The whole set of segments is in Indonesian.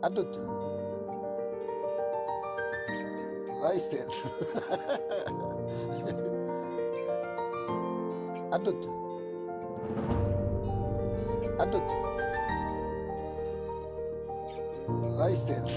Adult. What is that? Adult. Adult. What is that?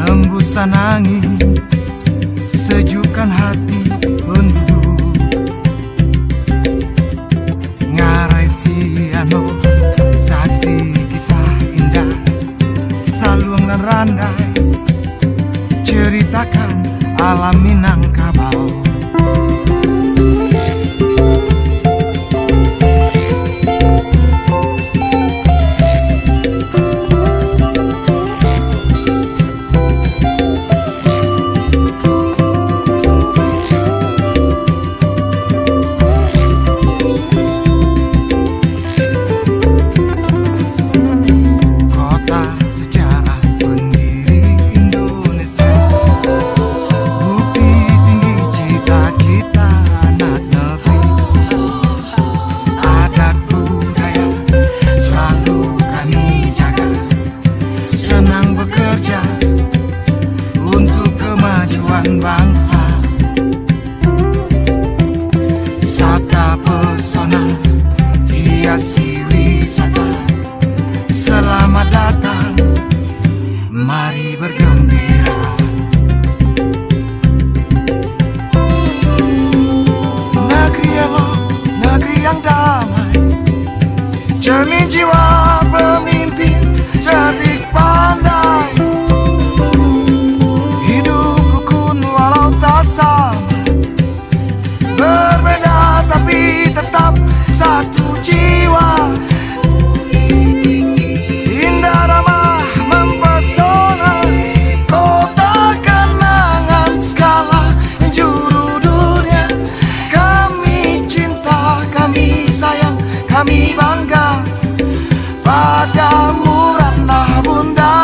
Hembusan angin sejukkan hati penduduk, ngarai siano saksi kisah indah, saluang dan randai ceritakan alam Minangkabau. Bangsa Sata pesona hiasi wisata, selamat datang, mari bergembira. Negeri elok, negeri yang damai, cermin jiwa pemimpin cerdik pandai, sama, berbeda tapi tetap satu jiwa. Indah ramah mempesona, kota kenangan segala juru dunia. Kami cinta, kami sayang, kami bangga padamu Ratna Bunda.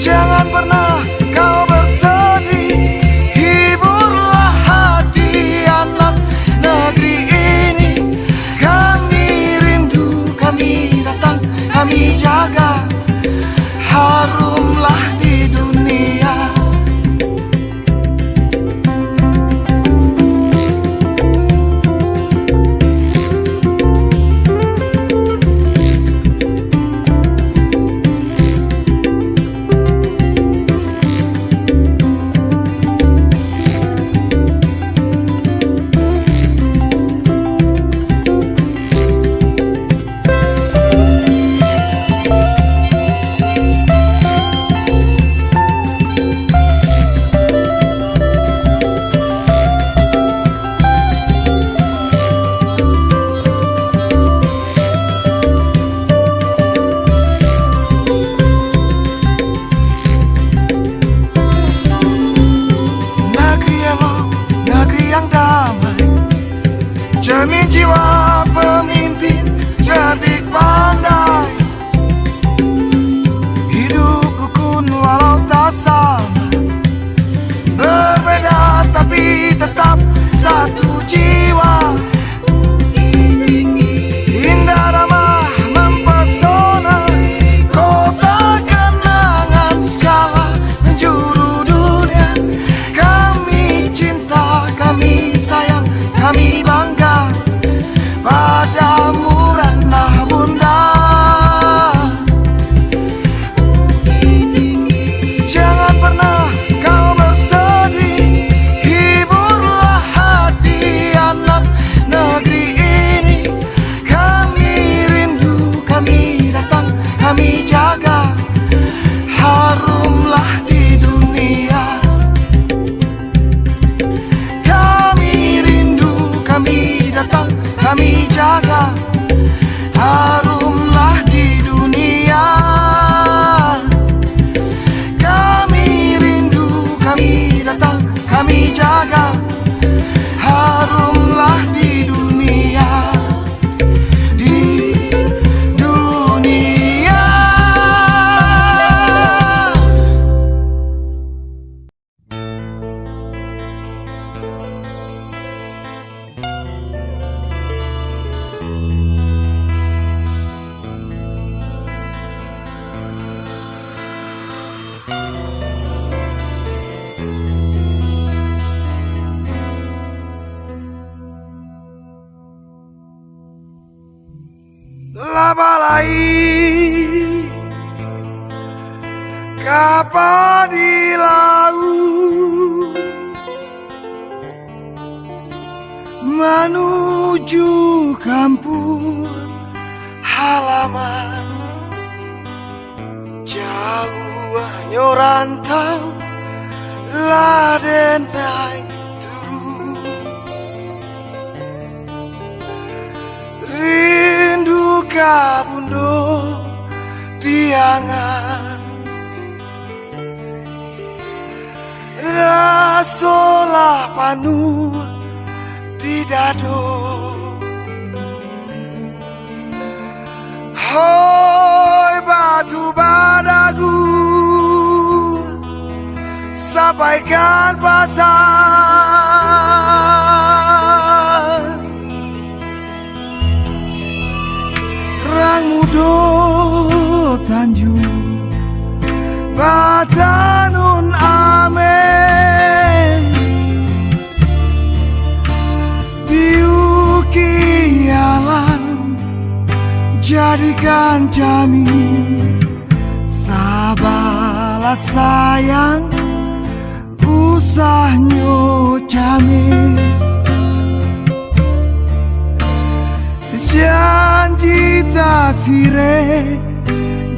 Jangan pernah kau bersedih, hiburlah hati anak negeri ini. Kami rindu, kami datang, kami jaga, harumlah di dunia. Cermin jiwa pemimpin cerdik pandai, hidup rukun walau tak sama, berbeda tapi tetap satu jiwa. Indah ramah mempesona, kota kenangan segala penjuru dunia. Kami cinta, kami sayang, kami bangga padamu Ratna Bunda. Jangan pernah kau bersedih, hiburlah hati anak damai kapal di laut menuju kampung halaman. Jauh hanya rantau laden naik turun, rindu kabundo diangan, rasolah panu di dado. Hoi batu badagu, sampaikan pesan. Rang mudo Tanjung Batanun amen, diuki alam jadikan jamin. Sabarlah sayang usahnya jamin, janji tak sire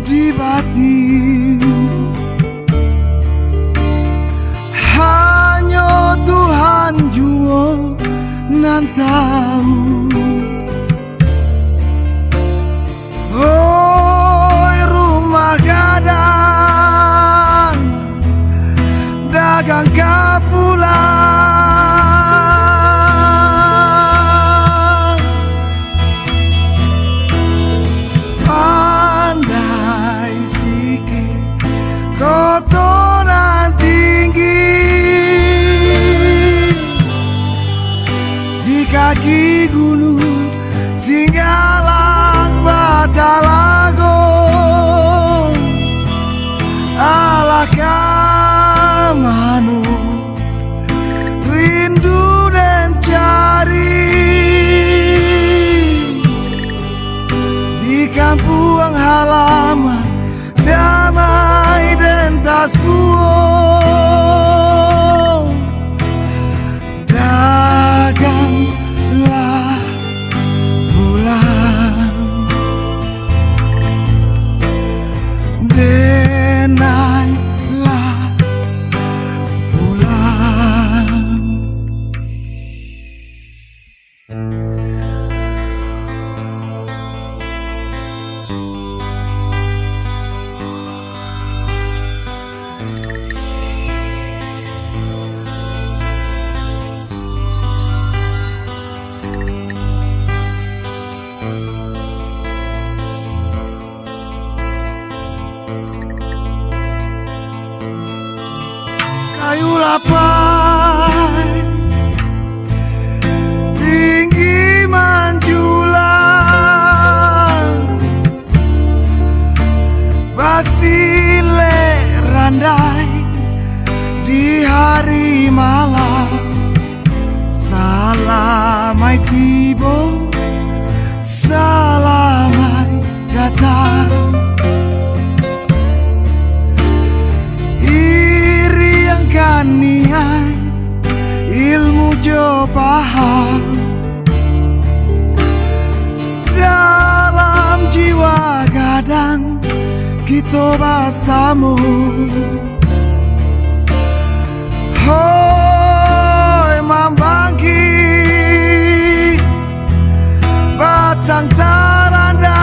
di batin. Hanya Tuhan jua nan tahu. Oi rumah gadang dagang kapulang, pandai sikit kotoran tinggi di kaki gunung Singgalang Batalagong. Alah kamanu rindu dan cari di kampung halaman damai dan tasuo. Daganglah pulang, denailah pulang. Kayu lapai tinggi menjulang, basile randai di hari malam. Salamai tibo, salamai datang. Niai ilmu jo paham dalam jiwa gadang kita bersama. Hoi membangki batang taranda,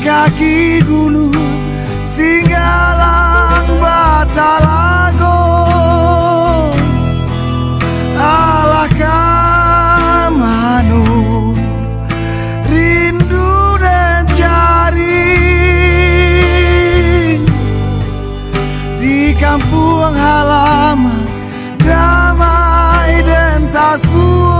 kaki gunung Singgalang Batalagong. Alah kamanu rindu dan cari di kampung halaman damai dan tasuo.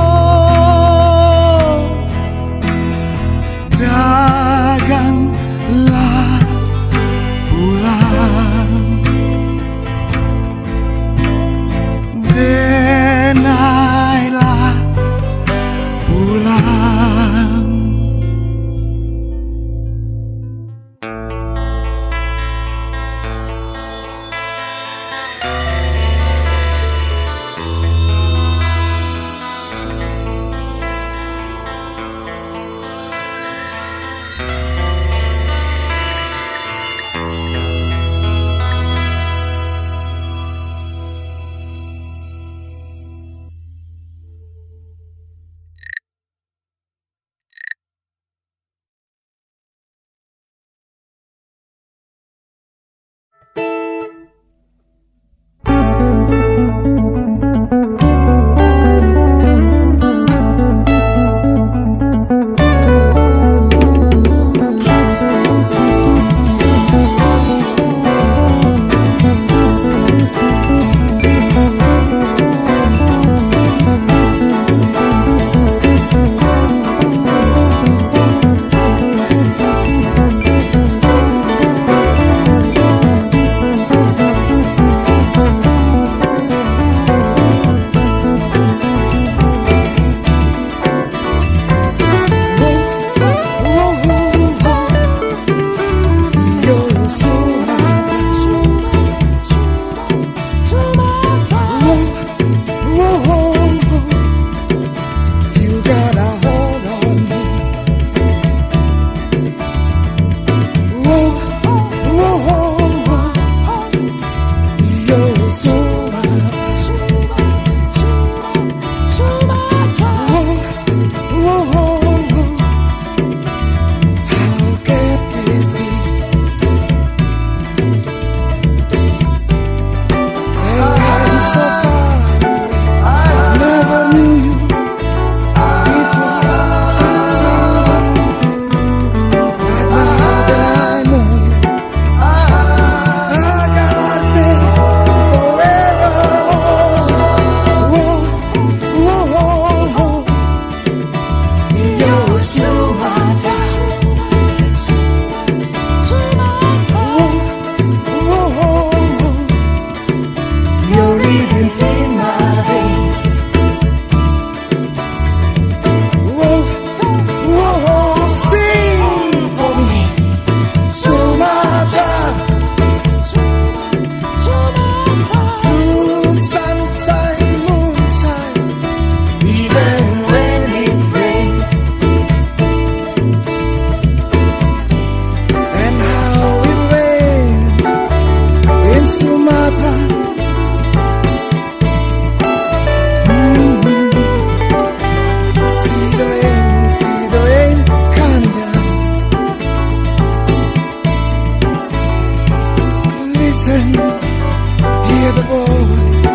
Hear the voice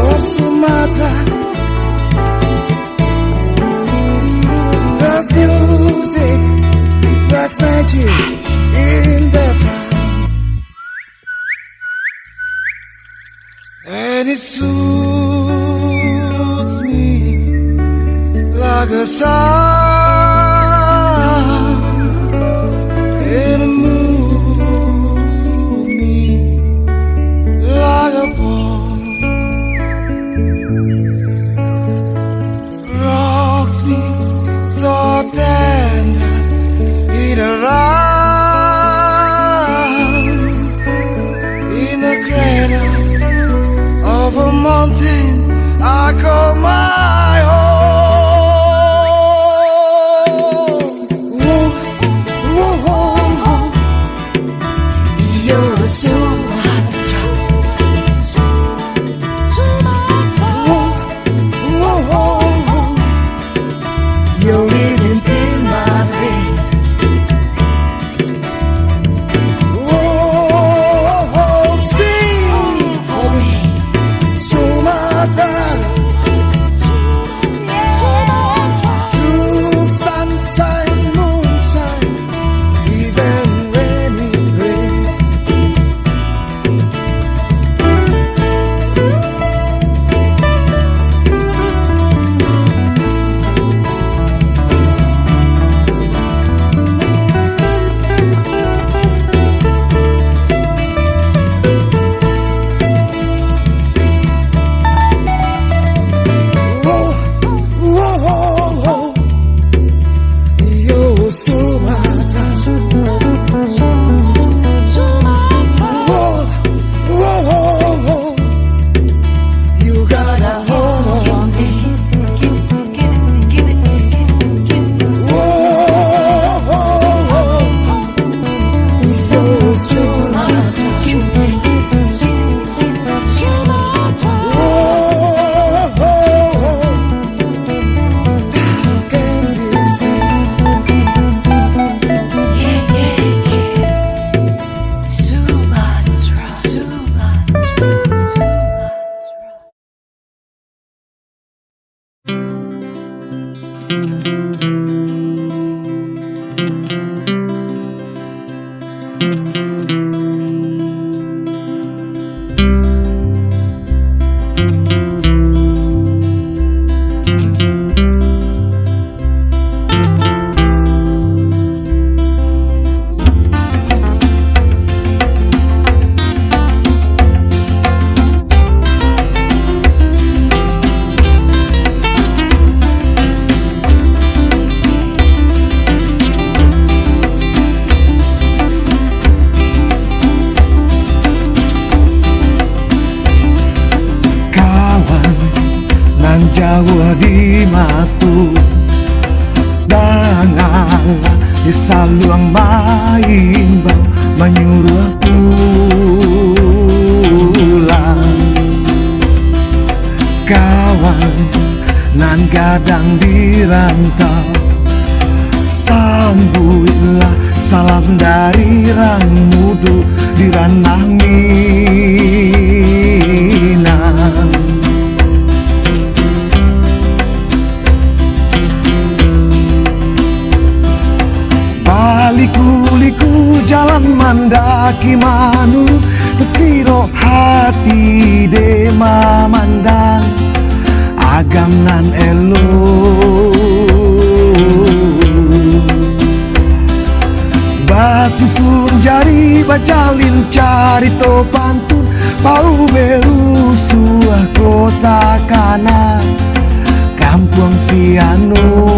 of Sumatra. There's music, there's magic in the town, and it suits me like a song. It'll move me like a poem, rocks me so tender, it around in the cradle of a mountain I call my home. Whoa, whoa, whoa, whoa. You're so your rhythm's in my veins. Whoa, sing for me, Sumatra. Through sunshine, moonshine, even when it rains. Sumatra, whoa, you got a hold on me. Whoa, you're Sumatra. How can this be? Jauh di matu dan ala di saluang main menyuruh pulang. Kawan nan gadang di rantau, sambutlah salam dari Rang Mudo di ranah Minang. Liku-liku jalan mandaki manu, kesiro hati de mamandang agam nan elo. Basusun jari bajalin carito pantun, pau berusuah kota kana kampung Siano.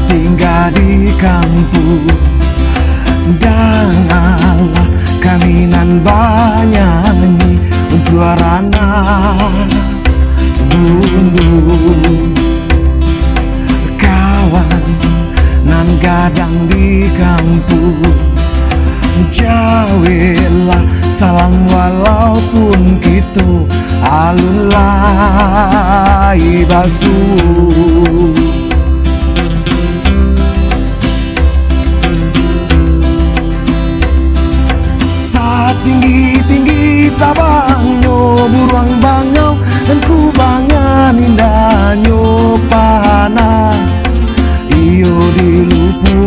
Tinggal di kampung dan kami nan banyanyi untuk anak bundu. Kawan nan gadang di kampung, jawelah salam walaupun gitu alun lai basuh. Tinggi-tinggi tabangnya buruang bangau, dan kubangan indahnya panah iyo dilupu.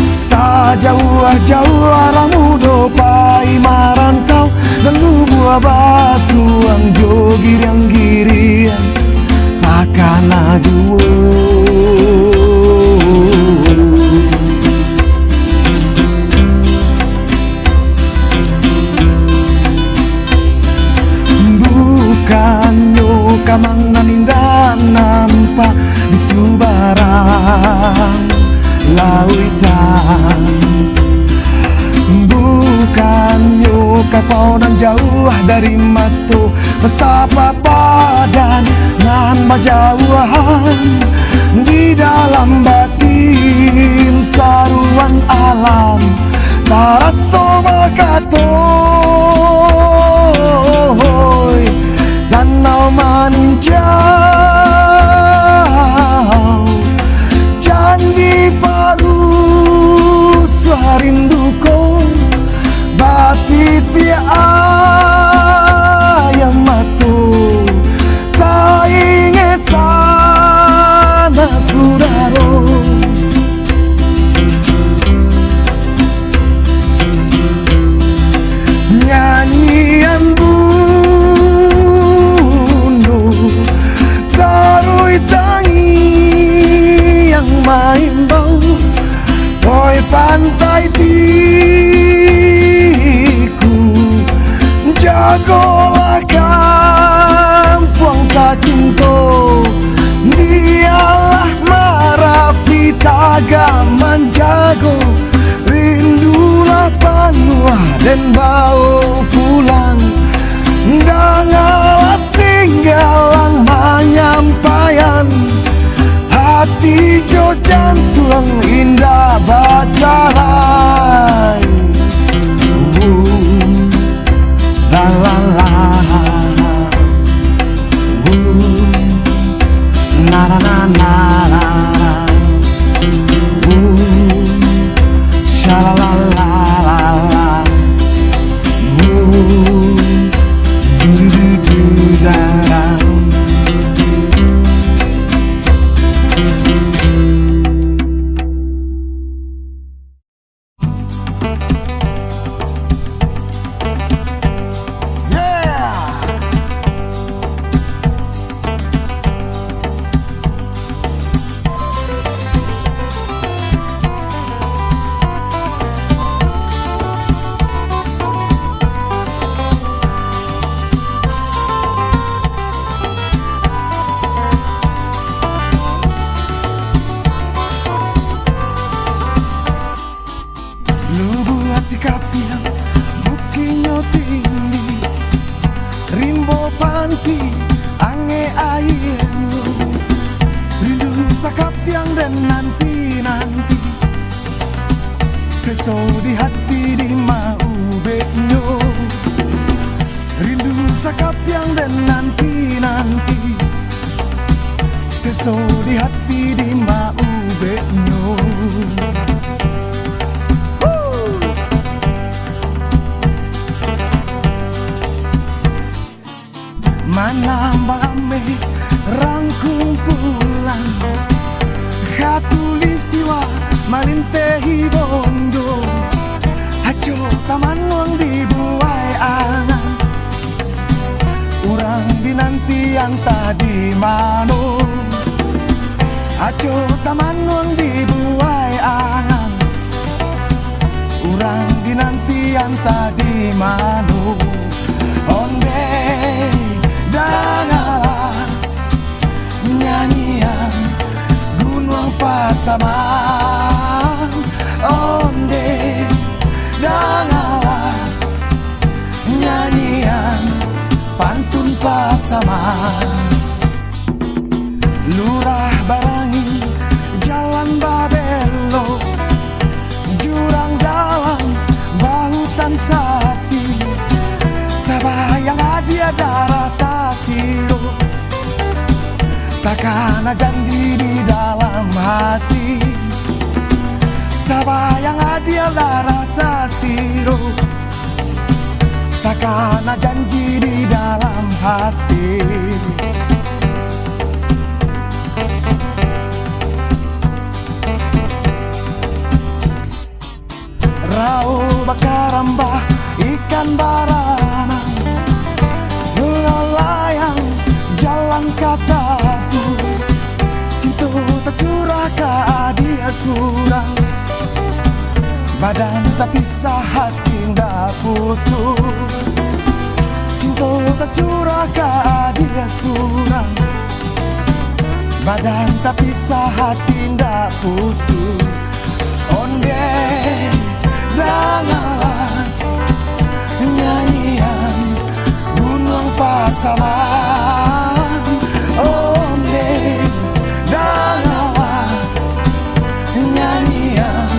Sajauh-jauh Rang Mudo pai marantau, dan buah basuang jogir-girian takkan aduh. Kamang naninda nampak di Subarang lautan, bukannya kapau nan jauh dari matu, pesapa padan nan bajauhan di dalam batin saruan alam taraso makatoy. Danau maninjau, candi paru sarinduko, batiti ayam matu, tainge sana sudaro. Nyanyian maimbau, oi pantai tiku, jagolah kampung Cacinto, dialah Marapi Tagaman jago, rindulah Panua dan bau pulang, dangalah singgalang menyampaian. Hati jo jantung indah bacarai, la la la, na na na na na, sha la la la la la, do do do da da. Sikapia bukinyo tinggi rimbo panti ange airmu rindu sakapiang dan nanti-nanti seso di hati di maubeknya rindu sakapiang dan nanti-nanti seso di hati di maubeknya. Manambang ame rangkung pulang khatulistiwa malintehi bondo haco taman wang dibuai angan urang dinantian tadi mano haco taman wang dibuai angan urang dinantian tadi mano onde dangalah nyanyian gunung Pasaman onde dangalah nyanyian pantun Pasaman lurah barangi jalan Babelo jurang dalam bahutan sati tabayang adia darah tasiro takkan janji di dalam hati tabayang adia darah tasiro takkan janji di dalam hati. Rau bakarambah ikan barana melayang jalan kataku cinta tercurah ke dia surang badan tak pisah hati ndak putus cinta tercurah ke dia surang badan tak pisah hati ndak putus onde dangalah nyanyian gunung Pasaman onde dangalah nyanyian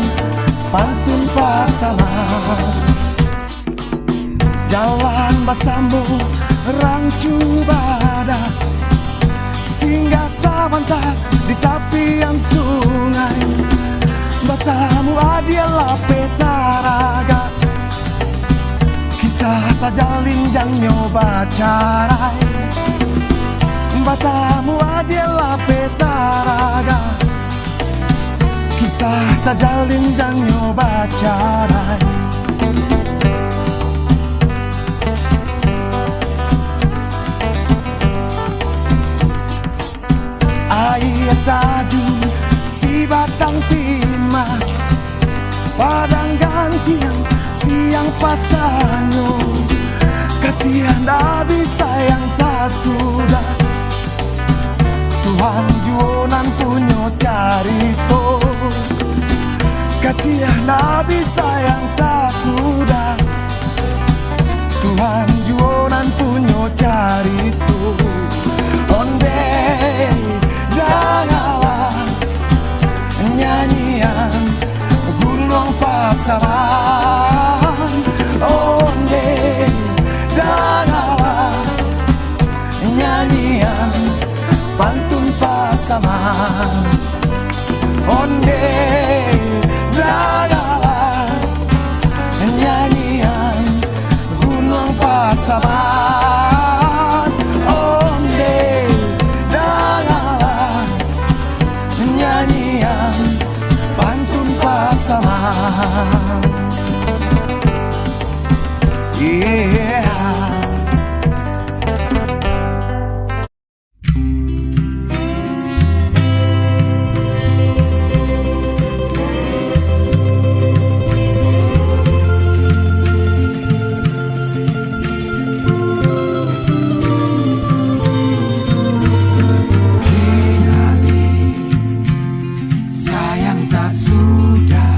pantun Pasaman jalan basambo rancu badak singgah sabantar di tepian sungai batamu adialah petaraga kisah tajalin jangan nyoba carai batamu adialah petaraga kisah tajalin jangan nyoba carai air tajun si batang timah padang gantian siang pasanyo kasihan nabi sayang tak sudah Tuhan juonan punyo carito kasihan nabi sayang tak sudah Tuhan juonan punyo carito onde dangalah nyanyian gunung Pasaman onde dangalah nyanyian pantun Pasaman onde dangalah nyanyian gunung Pasaman onde dangalah nyanyian pantun Pasaman. Yeah. Kinali, sayang tak sudah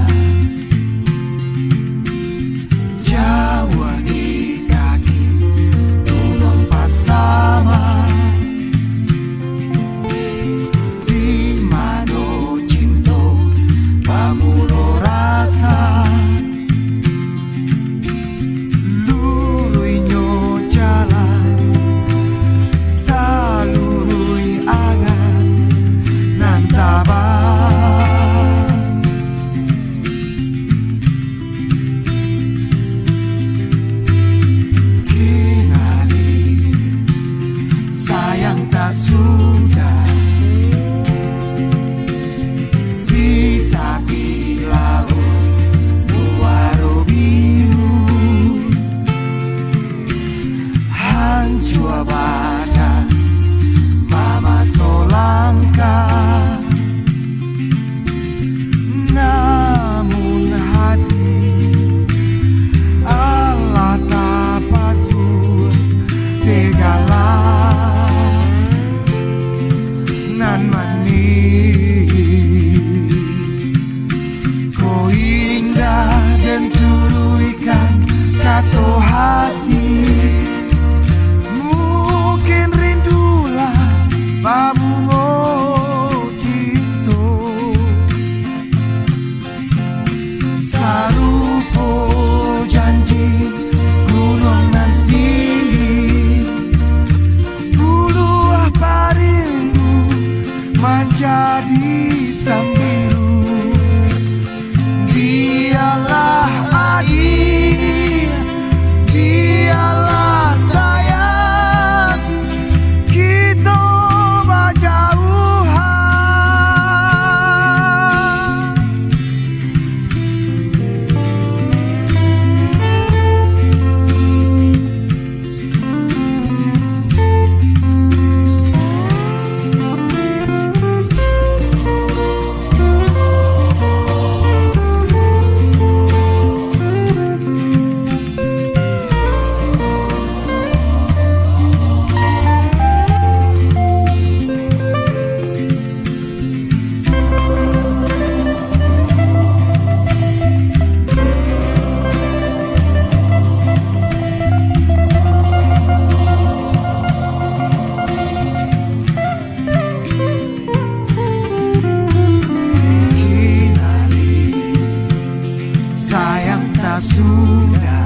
tak sudah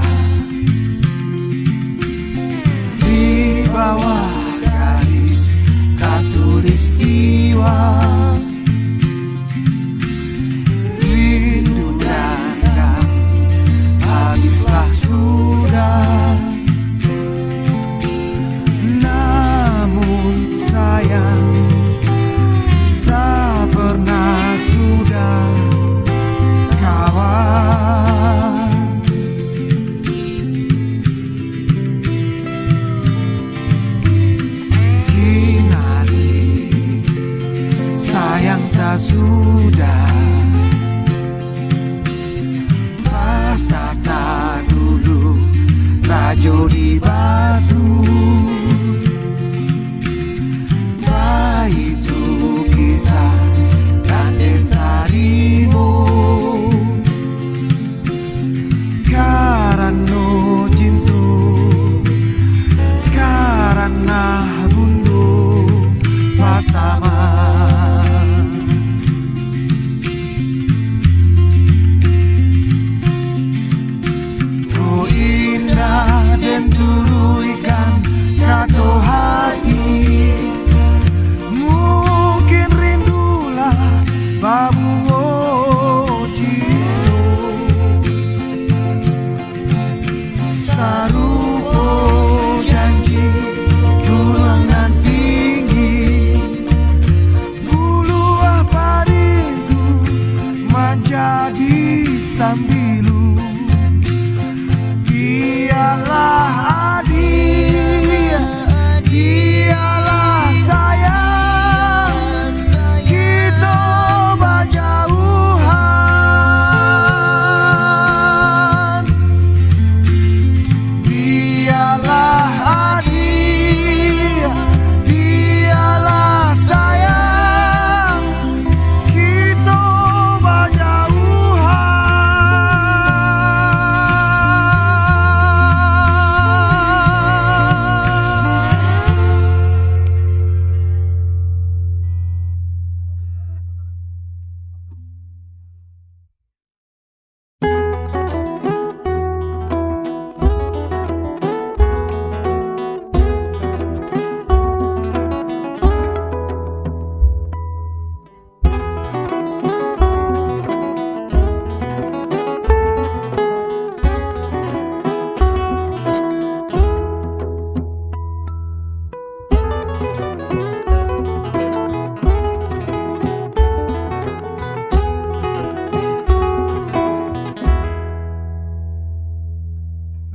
di bawah garis khatulistiwa. Rindu datang, habislah sudah. Namun sayang, tak pernah sudah kawan. Kinari sayang tak sudah batata dulu rajo di batu. Itu kisah dan tarimo karena cintu karena bundu pasaman. Oh indah dan turu ikan kato hati. Mungkin rindulah babu ojito sarupo janji gunungan tinggi. Bulu apa rindu menjadi sambilu. Dialah adik, dialah sayang, kita berjauhan. Dialah adik, dialah sayang, kita berjauhan.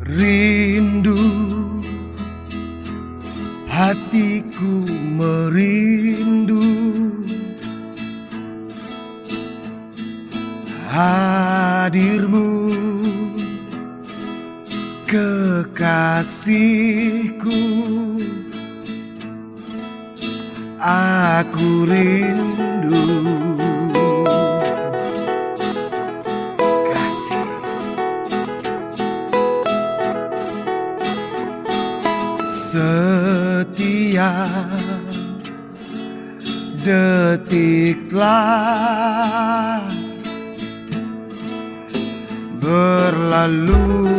Rindu hatiku merindu hadirmu kekasihku. Aku rindu kasih setiap detiklah berlalu.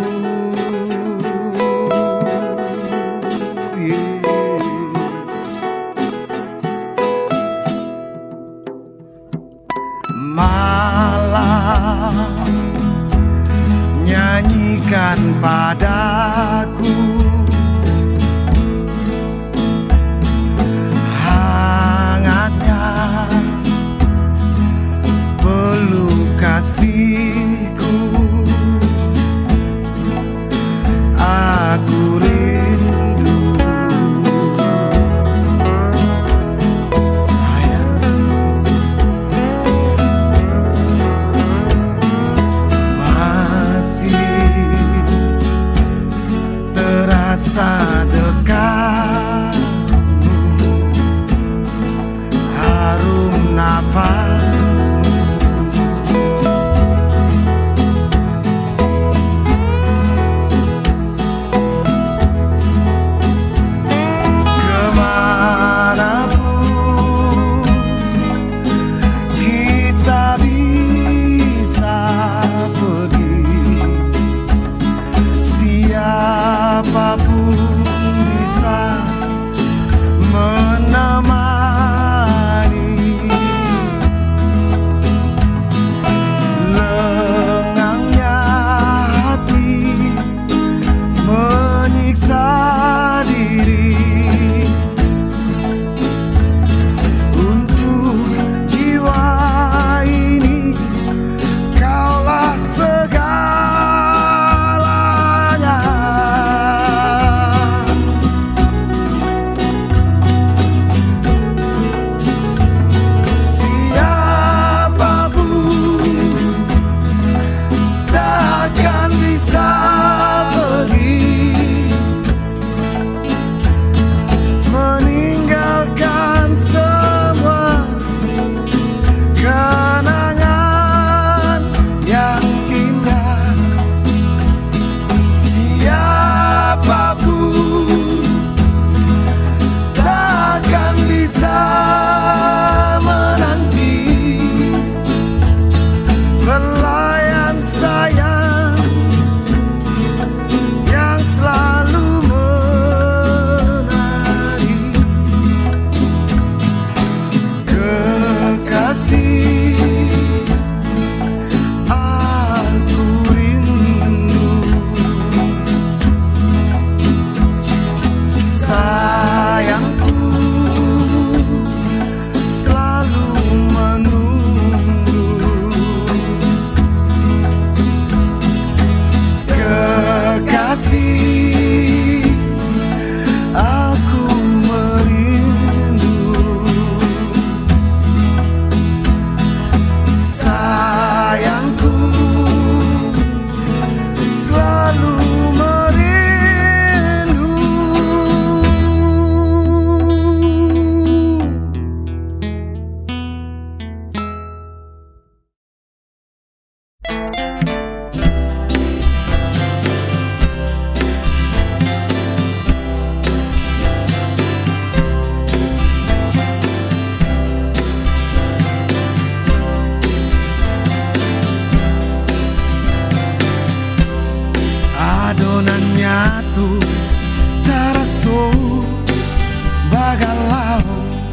Malam nyanyikan padaku hangatnya peluk kasihku. Aku rindu sayang, masih terasa dekatmu, harum nafasmu. Kemanapun kita bisa pergi, Tonannya tu terasa bagai laut,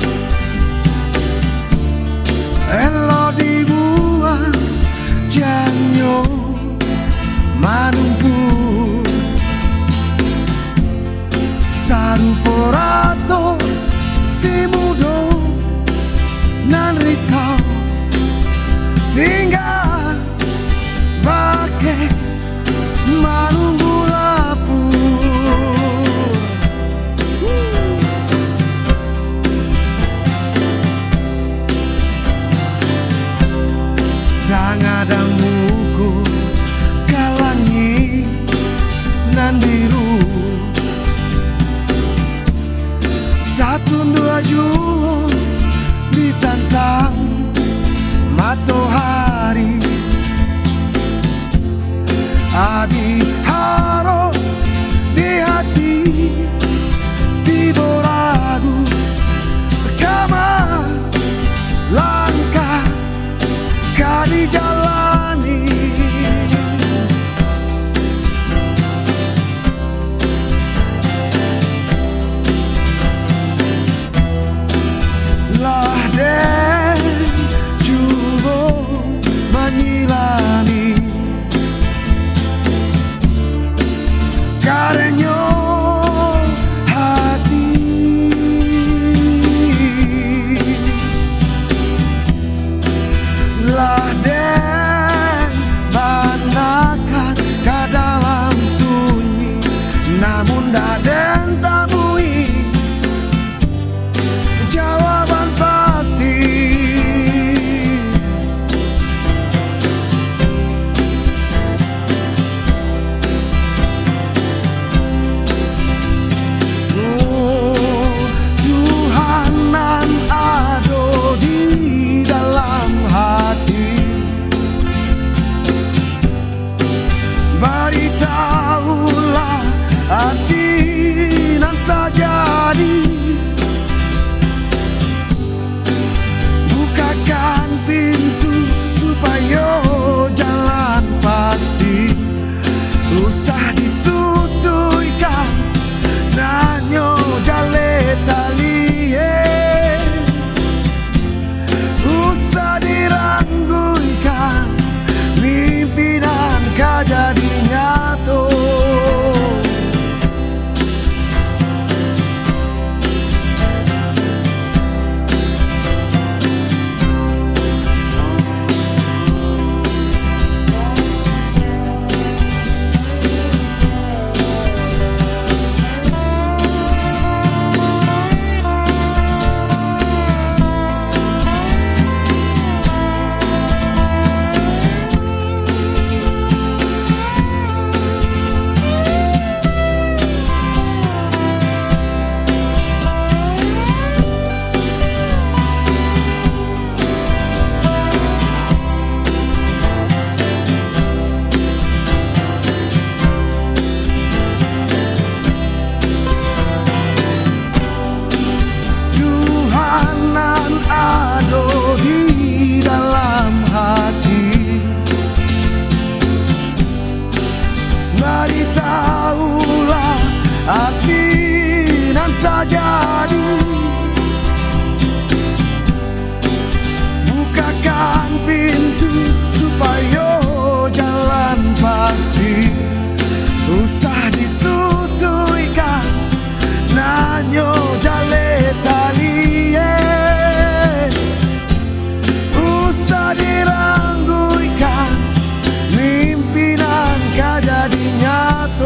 elo dibuang janyo manumpu sarupo rato si mudo nan risau tinggal bagai manunggu lapu. Tak ada muku kalangi nan biru, satu dua jua ditantang matahari. Abi haro di hati tiba ragu kama langkah kali jalani. Lah den juga menyilani karenyo hati. Lah den banakan ke dalam sunyi, namun daden tamui jawaban pasti. Tuhanan ada di dalam hati, beritahulah arti nan tak jadi. Bukakan pintu supaya jalan pasti, usah ditutuikan nanyo jale talie, usah dirangguikan mimpinan ka jadi nyato. Beritahulah arti nan tak jadi. Bukakan pintu supaya jalan pasti, usah ditutuikan nanyo jale talie, usah dirangguikan mimpinan ka jadi nyata.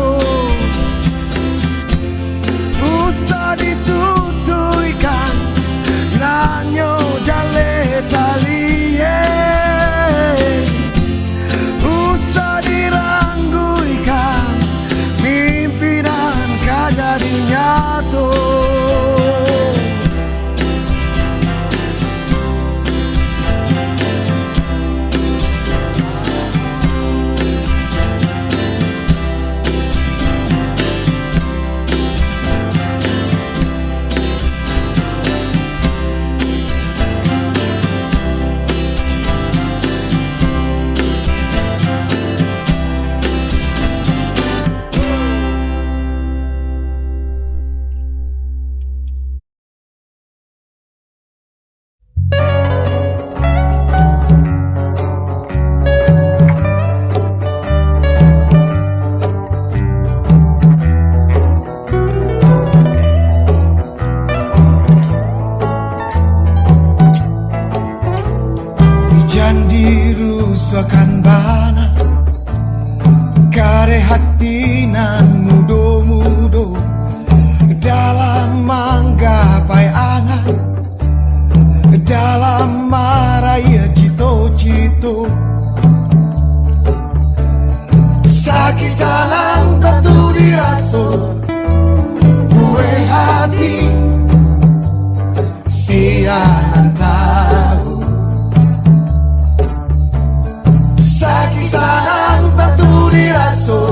hati nan mudo-mudo dalam menggapai angan, dalam maraya cito-cito. Sakit sanang tentu diraso, gue hati sianan tahu. Sakit sanang tentu diraso,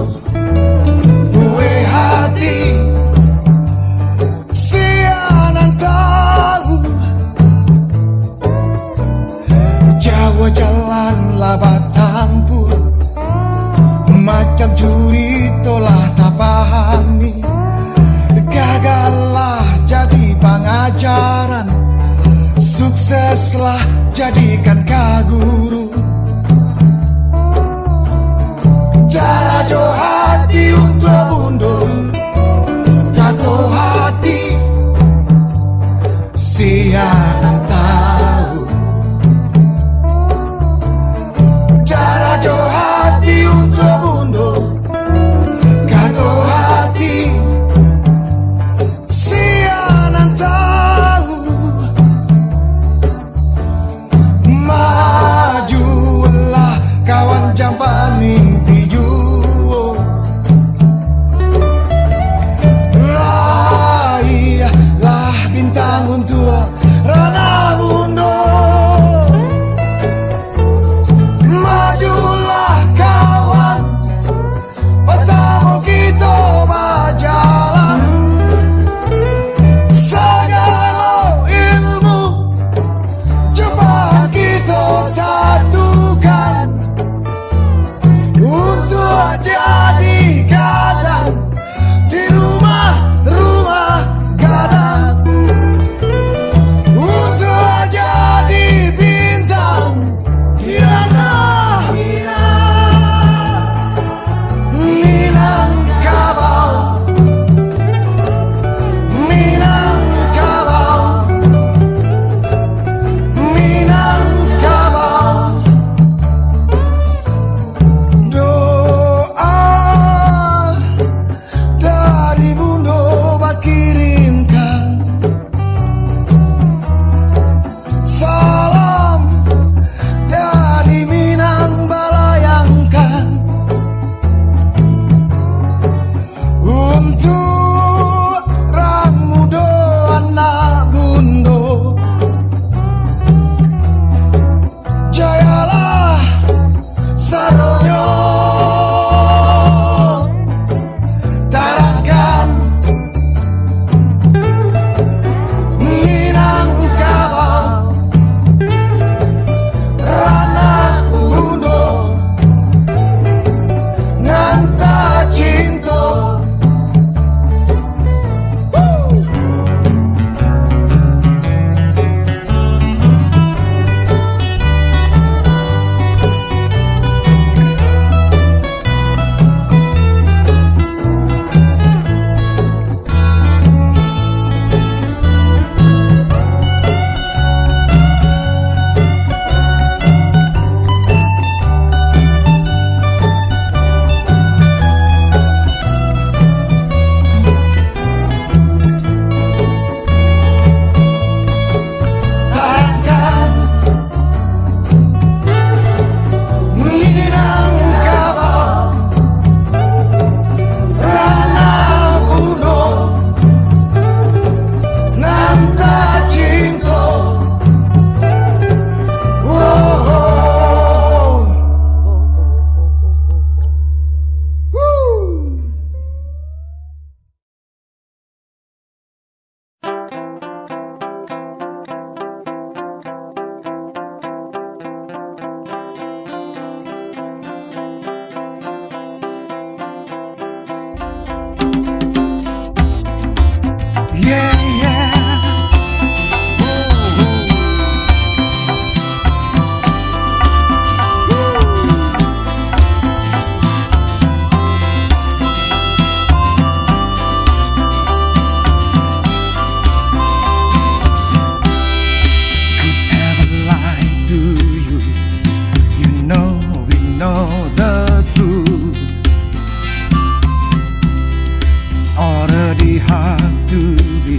to be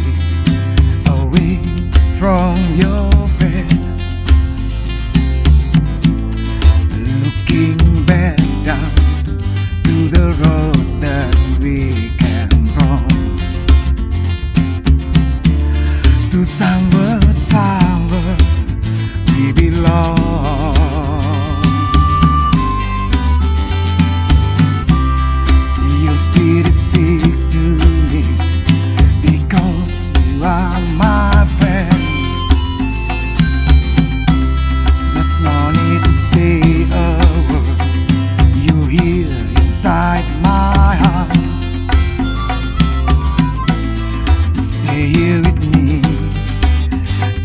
away from your face, looking back down to the road that we came from, to somewhere we belong. Your spirit speak to me because you are my friend. There's no need to say a word, you're here inside my heart. Stay here with me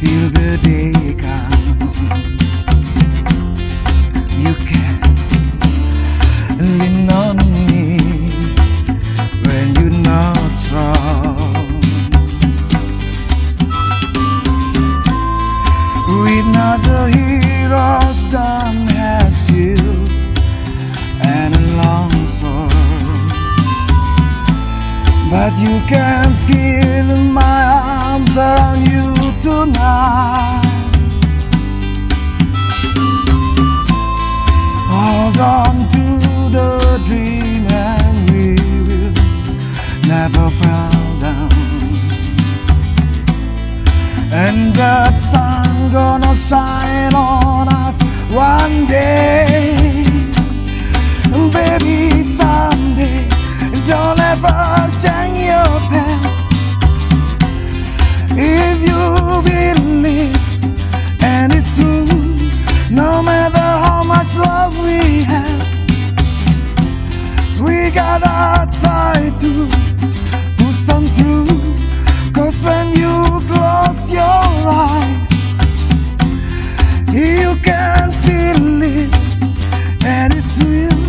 till the day comes. You can lean on me when you're not strong. We're not the heroes done as you and a long sword, but you can feel my arms around you tonight. Hold on to the dream and we will never fall down. And the sun gonna shine on us one day. Baby, someday, don't ever change your path. If you believe, and it's true, no matter how much love we have, we gotta try to push on through. 'Cause when you close your eyes, you can feel it, and it's real,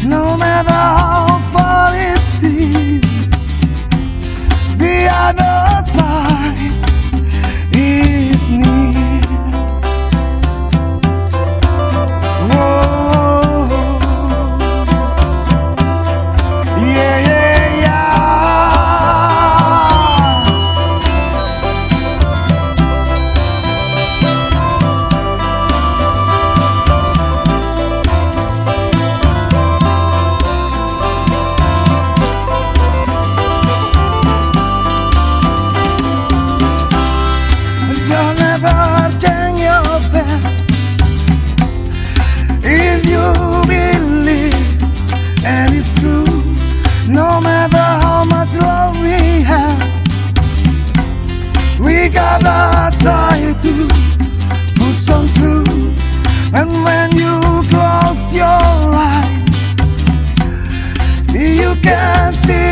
no matter how far it seems. The other side is near. Whoa. Yeah, yeah, yeah. Don't ever change your path. If you believe, and it's true, no matter how much love we have, we gotta try to push on through. And when you close your eyes, you can feel